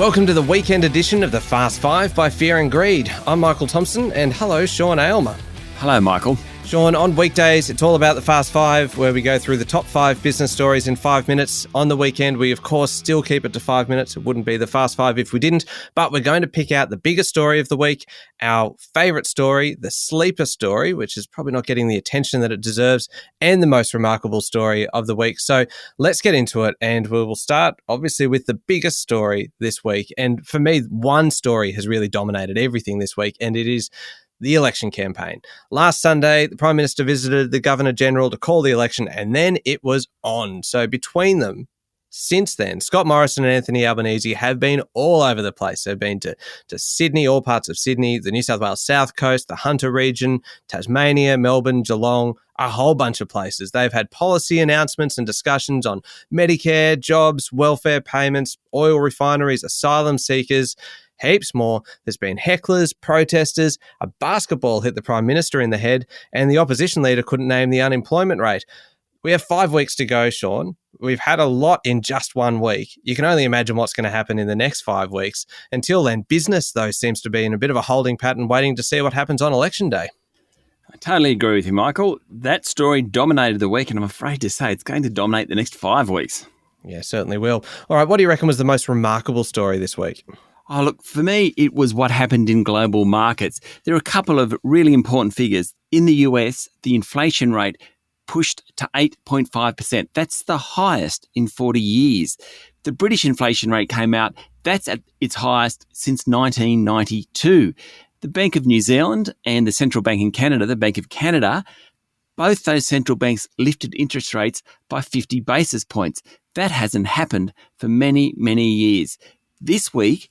Welcome to the weekend edition of the Fast Five by Fear and Greed. I'm Michael Thompson, and hello, Sean Aylmer. Hello, Michael. Sean, on weekdays, it's all about the Fast Five, where we go through the top 5 business stories in 5 minutes. On the weekend, we, of course, still keep it to 5 minutes. It wouldn't be the Fast Five if we didn't, but we're going to pick out the biggest story of the week, our favourite story, the sleeper story, which is probably not getting the attention that it deserves, and the most remarkable story of the week. So let's get into it, and we will start, obviously, with the biggest story this week. And for me, one story has really dominated everything this week, and it is the election campaign. Last Sunday, the Prime Minister visited the Governor-General to call the election, and then it was on. So between them, since then, Scott Morrison and Anthony Albanese have been all over the place. They've been to Sydney, all parts of Sydney, the New South Wales South Coast, the Hunter region, Tasmania, Melbourne, Geelong, a whole bunch of places. They've had policy announcements and discussions on Medicare, jobs, welfare payments, oil refineries, asylum seekers, heaps more. There's been hecklers, protesters, a basketball hit the Prime Minister in the head, and the opposition leader couldn't name the unemployment rate. We have 5 weeks to go, Sean. We've had a lot in just 1 week. You can only imagine what's going to happen in the next 5 weeks. Until then, business, though, seems to be in a bit of a holding pattern, waiting to see what happens on election day. I totally agree with you, Michael. That story dominated the week, and I'm afraid to say it's going to dominate the next 5 weeks. Yeah, certainly will. All right, what do you reckon was the most remarkable story this week? Oh, look, for me, it was what happened in global markets. There are a couple of really important figures. In the US, the inflation rate pushed to 8.5%. That's the highest in 40 years. The British inflation rate came out. That's at its highest since 1992. The Bank of New Zealand and the Central Bank in Canada, the Bank of Canada, both those central banks lifted interest rates by 50 basis points. That hasn't happened for many, many years. This week,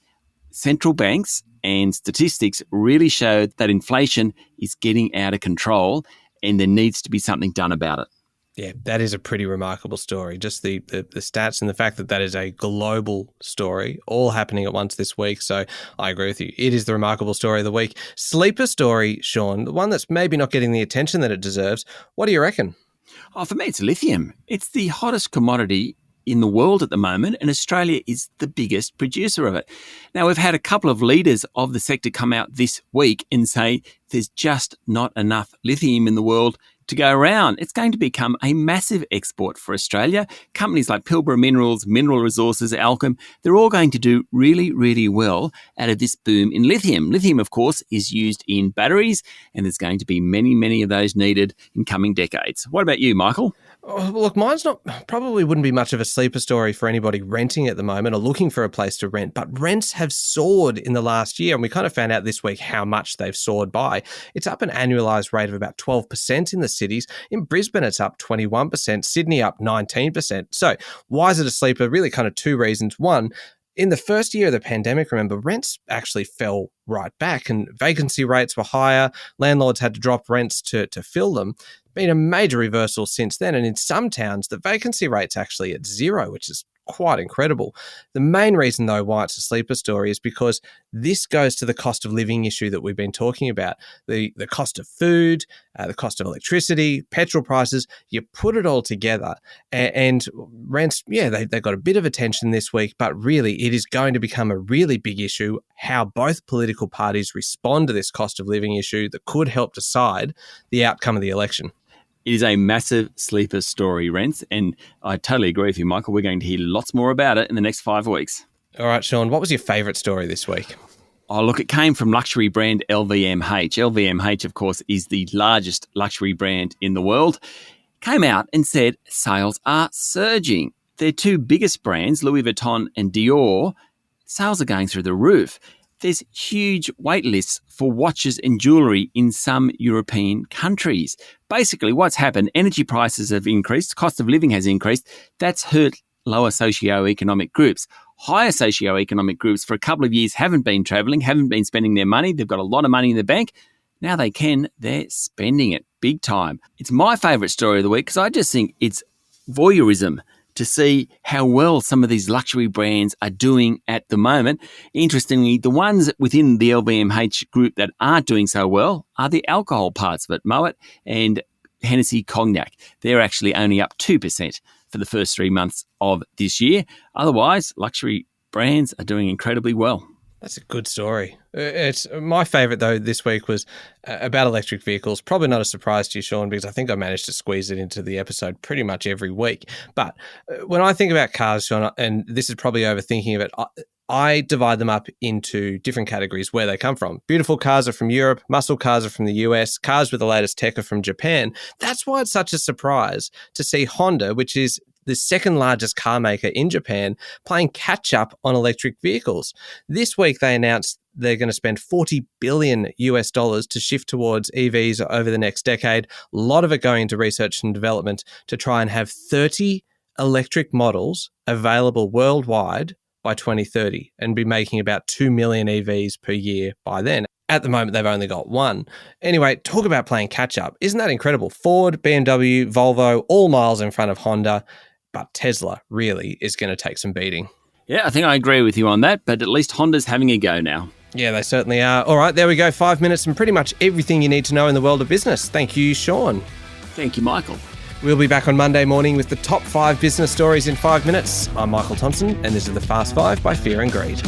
central banks and statistics really showed that inflation is getting out of control and there needs to be something done about it. Yeah, that is a pretty remarkable story. Just the stats and the fact that that is a global story, all happening at once this week. So I agree with you. It is the remarkable story of the week. Sleeper story, Sean, the one that's maybe not getting the attention that it deserves. What do you reckon? Oh, for me, it's lithium. It's the hottest commodity in the world at the moment, and Australia is the biggest producer of it. Now, we've had a couple of leaders of the sector come out this week and say there's just not enough lithium in the world to go around. It's going to become a massive export for Australia. Companies like Pilbara Minerals, Mineral Resources, Alchem, they're all going to do really, really well out of this boom in lithium. Lithium, of course, is used in batteries, and there's going to be many, many of those needed in coming decades. What about you, Michael? Oh, look, mine's probably wouldn't be much of a sleeper story for anybody renting at the moment or looking for a place to rent, but rents have soared in the last year, and we kind of found out this week how much they've soared by. It's up an annualised rate of about 12% in the cities. In Brisbane, it's up 21%, Sydney up 19%. So why is it a sleeper? Really kind of 2 reasons. One, in the first year of the pandemic, remember, rents actually fell right back and vacancy rates were higher. Landlords had to drop rents to fill them. Been a major reversal since then. And in some towns, the vacancy rate's actually at 0, which is quite incredible. The main reason, though, why it's a sleeper story is because this goes to the cost of living issue that we've been talking about. The cost of food, the cost of electricity, petrol prices, you put it all together and rents, yeah, they got a bit of attention this week, but really it is going to become a really big issue how both political parties respond to this cost of living issue that could help decide the outcome of the election. It is a massive sleeper story, Rents, and I totally agree with you, Michael. We're going to hear lots more about it in the next 5 weeks. All right, Sean, what was your favourite story this week? Oh, look, it came from luxury brand LVMH. LVMH, of course, is the largest luxury brand in the world. Came out and said sales are surging. Their 2 biggest brands, Louis Vuitton and Dior, sales are going through the roof. There's huge wait lists for watches and jewellery in some European countries. Basically, what's happened, energy prices have increased, cost of living has increased. That's hurt lower socioeconomic groups. Higher socioeconomic groups for a couple of years haven't been travelling, haven't been spending their money. They've got a lot of money in the bank. Now they're spending it big time. It's my favourite story of the week because I just think it's voyeurism to see how well some of these luxury brands are doing at the moment. Interestingly, the ones within the LVMH group that aren't doing so well are the alcohol parts of it, Moet and Hennessy Cognac. They're actually only up 2% for the first 3 months of this year. Otherwise, luxury brands are doing incredibly well. That's a good story. It's my favourite, though, this week was about electric vehicles. Probably not a surprise to you, Sean, because I think I managed to squeeze it into the episode pretty much every week. But when I think about cars, Sean, and this is probably overthinking of it, I divide them up into different categories where they come from. Beautiful cars are from Europe, muscle cars are from the US, cars with the latest tech are from Japan. That's why it's such a surprise to see Honda, which is the second largest car maker in Japan, playing catch up on electric vehicles. This week, they announced they're going to spend $40 billion to shift towards EVs over the next decade. A lot of it going into research and development to try and have 30 electric models available worldwide by 2030 and be making about 2 million EVs per year by then. At the moment, they've only got one. Anyway, talk about playing catch up. Isn't that incredible? Ford, BMW, Volvo, all miles in front of Honda. But Tesla really is going to take some beating. Yeah, I think I agree with you on that, but at least Honda's having a go now. Yeah, they certainly are. All right, there we go. 5 minutes and pretty much everything you need to know in the world of business. Thank you, Sean. Thank you, Michael. We'll be back on Monday morning with the top 5 business stories in 5 minutes. I'm Michael Thompson, and this is the Fast 5 by Fear and Greed.